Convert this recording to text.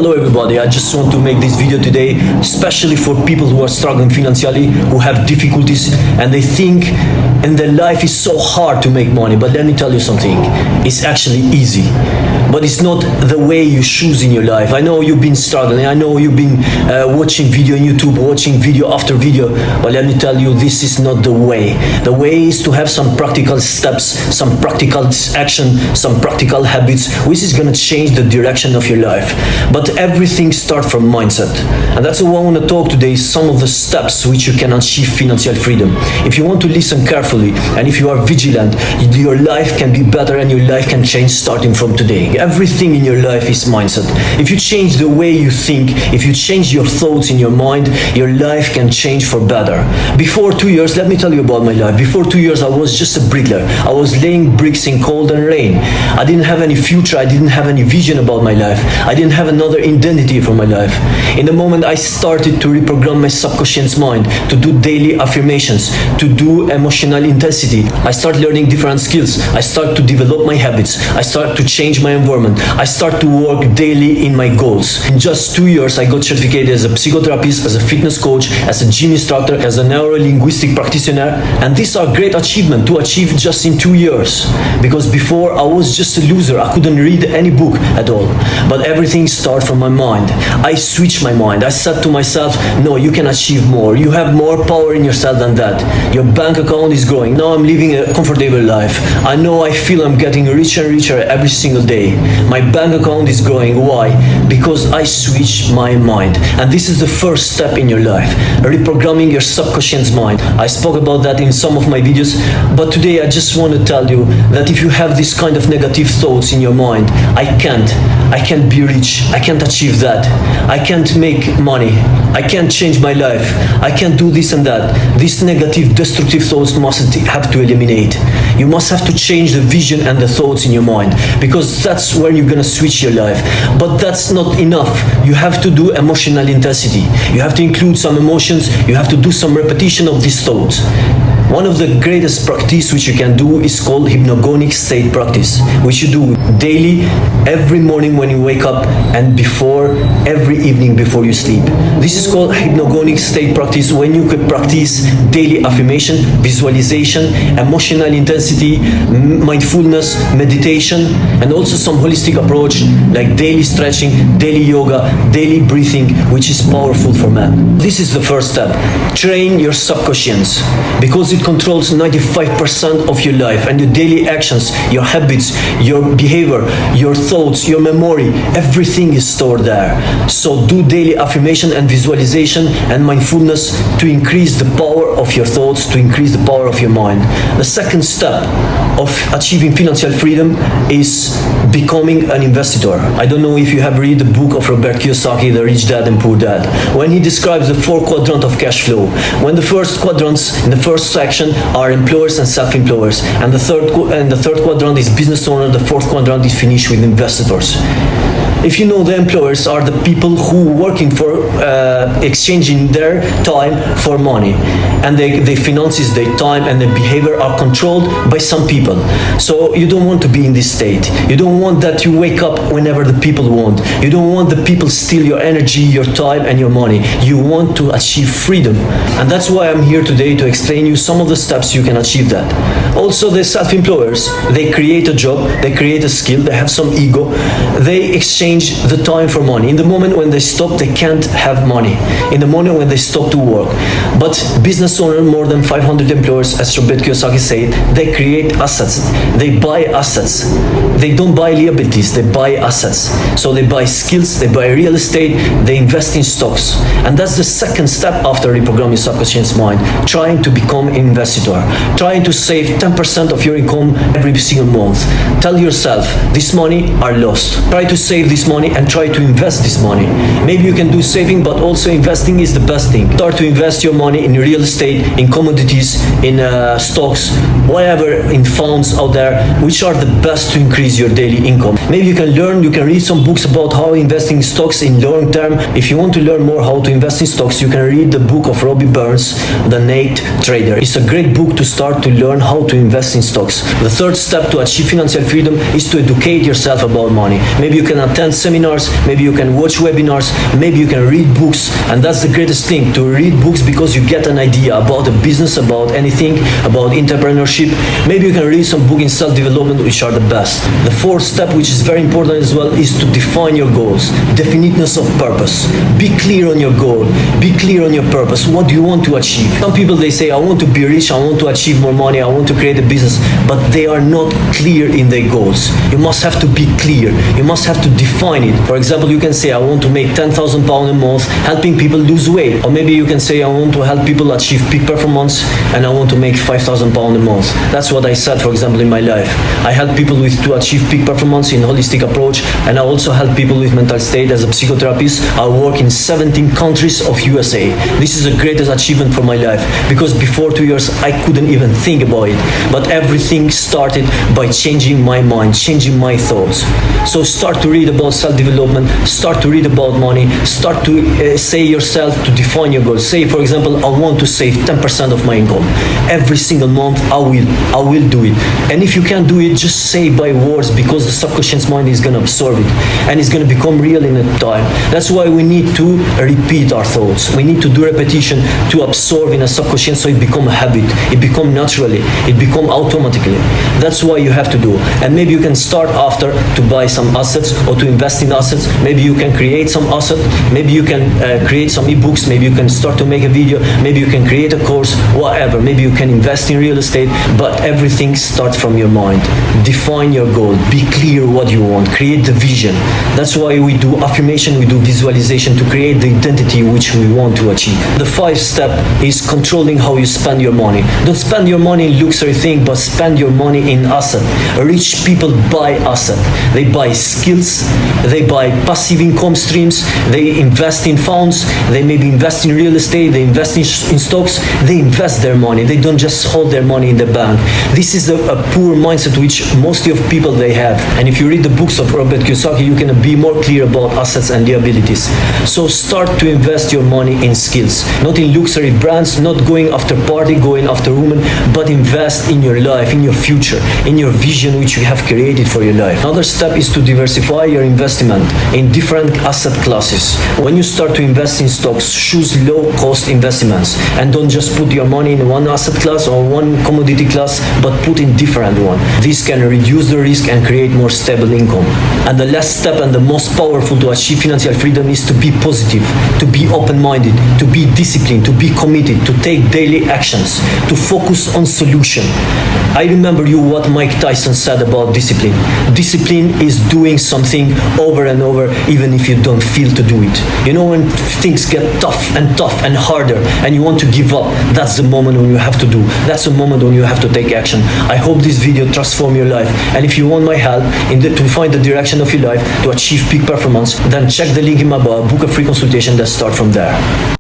Hello everybody, I just want to make this video today especially for people who are struggling financially, who have difficulties and they think in their life is so hard to make money. But let me tell you something, it's actually easy, but it's not the way you choose in your life. I know you've been struggling, I know you've been watching video on YouTube, watching video after video, but let me tell you, this is not the way. The way is to have some practical steps, some practical action, some practical habits, which is gonna change the direction of your life. But everything starts from mindset. And that's what I want to talk today, some of the steps which you can achieve financial freedom. If you want to listen carefully and if you are vigilant, your life can be better and your life can change starting from today. Everything in your life is mindset. If you change the way you think, if you change your thoughts in your mind, your life can change for better. Before 2 years, let me tell you about my life. Before 2 years, I was just a bricklayer. I was laying bricks in cold and rain. I didn't have any future. I didn't have any vision about my life. I didn't have another identity for my life. In the moment I started to reprogram my subconscious mind, to do daily affirmations, to do emotional intensity, I started learning different skills. I started to develop my habits. I started to change my environment. I started to work daily in my goals. In just 2 years, I got certificated as a psychotherapist, as a fitness coach, as a gym instructor, as a neuro-linguistic practitioner. And these are great achievements to achieve just in 2 years. Because before I was just a loser. I couldn't read any book at all. But everything started from my mind. I switched my mind. I said to myself, no, you can achieve more. You have more power in yourself than that. Your bank account is growing. Now I'm living a comfortable life. I know I feel I'm getting richer and richer every single day. My bank account is growing. Why? Because I switched my mind. And this is the first step in your life, reprogramming your subconscious mind. I spoke about that in some of my videos, but today I just want to tell you that if you have this kind of negative thoughts in your mind, I can't be rich, I can't achieve that, I can't make money, I can't change my life, I can't do this and that. These negative, destructive thoughts must have to eliminate. You must have to change the vision and the thoughts in your mind, because that's where you're gonna switch your life. But that's not enough. You have to do emotional intensity. You have to include some emotions, you have to do some repetition of these thoughts. One of the greatest practice which you can do is called hypnagogic state practice, which you do daily, every morning when you wake up and every evening before you sleep. This is called hypnagogic state practice, when you could practice daily affirmation, visualization, emotional intensity, mindfulness, meditation, and also some holistic approach like daily stretching, daily yoga, daily breathing, which is powerful for man. This is the first step. Train your subconscious, because it controls 95% of your life and your daily actions, your habits, your behavior, your thoughts, your memory, everything is stored there. So do daily affirmation and visualization and mindfulness to increase the power of your thoughts, to increase the power of your mind. The second step of achieving financial freedom is becoming an investor. I don't know if you have read the book of Robert Kiyosaki, The Rich Dad and Poor Dad, when he describes the 4 quadrants of cash flow. When the first quadrants in the first section are employers and self-employers, and the third quadrant is business owner, the fourth quadrant is finished with investors. If you know, the employers are the people who working for exchanging their time for money, and their finances, their time and their behavior are controlled by some people. So you don't want to be in this state. You don't want that you wake up whenever the people want. You don't want the people steal your energy, your time and your money. You want to achieve freedom. And that's why I'm here today, to explain you some of the steps you can achieve that. Also, the self-employers, they create a job, they create a skill, they have some ego, they exchange the time for money. In the moment when they stop, they can't have money. In the moment when they stop to work. But business owner, more than 500 employers, as Robert Kiyosaki said, they create assets. They buy assets. They don't buy liabilities, they buy assets. So they buy skills, they buy real estate, they invest in stocks. And that's the second step after reprogramming subconscious mind, trying to become an investor, trying to save 10% of your income every single month. Tell yourself, this money are lost. Try to save this money and try to invest this money. Maybe you can do saving, but also investing is the best thing. Start to invest your money in real estate, in commodities, in stocks, whatever in funds out there, which are the best to increase your daily income. Maybe you can read some books about how investing in stocks in long term. If you want to learn more how to invest in stocks, you can read the book of Robbie Burns, The Night Trader. It's a great book to start to learn how to invest in stocks. The third step to achieve financial freedom is to educate yourself about money. Maybe you can attend seminars, maybe you can watch webinars, maybe you can read books, and that's the greatest thing, to read books, because you get an idea about a business, about anything, about entrepreneurship. Maybe you can read some book in self-development, which are the best. The fourth step, which is very important as well, is to define your goals. Definiteness of purpose. Be clear on your goal. Be clear on your purpose. What do you want to achieve? Some people, they say, I want to be rich, I want to achieve more money, I want to create a business, but they are not clear in their goals. You must have to be clear. You must have to define it. For example, you can say, I want to make £10,000 a month helping people lose weight. Or maybe you can say, I want to help people achieve peak performance and I want to make £5,000 a month. That's what I said, for example, in my life. I help people to achieve peak performance in holistic approach, and I also help people with mental state as a psychotherapist. I work in 17 countries of USA. This is the greatest achievement for my life, because before 2 years I couldn't even think about it. But everything started by changing my mind, changing my thoughts. So start to read about self-development, start to read about money, start to say yourself to define your goals. Say, for example, I want to save 10% of my income. Every single month I will do it. And if you can't do it, just say by words, because the subconscious mind is going to absorb it and it's going to become real in a time. That's why we need to repeat our thoughts. We need to do repetition to absorb in a subconscious, so it become a habit. It become naturally. It become automatically. That's why you have to do. And maybe you can start after to buy some assets or to invest in assets. Maybe you can create some asset. Maybe you can create some ebooks. Maybe you can start to make a video. Maybe you can create a course, whatever. Maybe you can invest in real estate, but everything starts from your mind. Define your goal. Be clear what you want. Create the vision. That's why we do affirmation, we do visualization, to create the identity which we want to achieve. The fifth step is controlling how you spend your money. Don't spend your money in luxury things, but spend your money in asset. Rich people buy asset. They buy skills. They buy passive income streams. They invest in funds. They maybe invest in real estate. They invest in stocks. They invest their money. They don't just hold their money in the bank. This is a poor mindset which most of people they have. And if you read the books of Robert Kiyosaki, you can be more clear about assets and liabilities. So start to invest your money in skills, not in luxury brands, not going after party, going after women, but invest in your life, in your future, in your vision which you have created for your life. Another step is to diversify your investment in different asset classes. When you start to invest in stocks, choose low cost investments and don't just put your money in one asset class or one commodity class, but put in different one. This can reduce the risk and create more stable income. And the last step and the most powerful to achieve financial freedom is to be positive, to be open-minded, to be disciplined, to be committed, to take daily actions, to focus on solution. I remember what Mike Tyson said about discipline. Discipline is doing something over and over, even if you don't feel to do it. You know, when things get tough and harder and you want to give up, that's the moment when you have to do. That's the moment when you have to take action. I hope this video transforms your life. And if you want my help to find the direction of your life, to achieve peak performance, then check the link in my bio, book a free consultation, let's start from there.